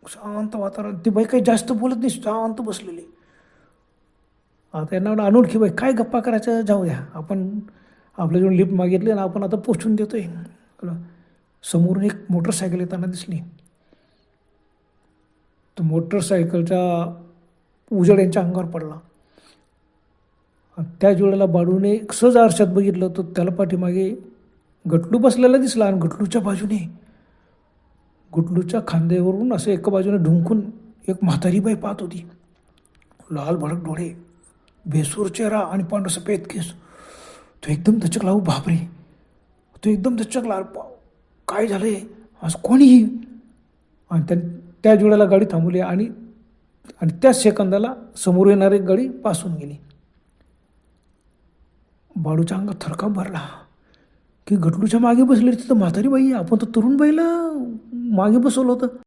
शांत वातावरण. ती बाई काही जास्त बोलत नाही, शांत बसलेली. आता यांना म्हणलं, अनोळखी बाई काय गप्पा करायचं, जाऊ द्या. आपण आपल्याजवळ लिफ्ट मागितली आणि आपण आता पोचून देतोय. समोरून एक मोटरसायकल येताना दिसली. तो मोटरसायकलचा उजेड यांच्या अंगावर पडला. आणि त्याच वेळेला बाळूने सहज आरशात बघितलं तर त्याला पाठीमागे गटलू बसलेला दिसला. आणि गटलूच्या बाजूने, गटलूच्या खांद्यावरून असं एका बाजूने ढुंकून एक म्हातारी बाई पाहत होती. लाल भडक डोळे, बेसूर चेहरा आणि पांढरा सफेद केस. तो एकदम दचकला. हो बापरे, तो एकदम दचकला. काय झालंय, आज कोणी? आणि त्याच वेळेला गाडी थांबवली आणि त्याच सेकंदाला समोर येणारी गाडी पासून गेली. बाळूच्या अंगात थरकाप भरला की गटलूच्या मागे बसली तिथं म्हातारी बाई आहे. आपण तर तरुण बाईला मागे बसवलं होतं.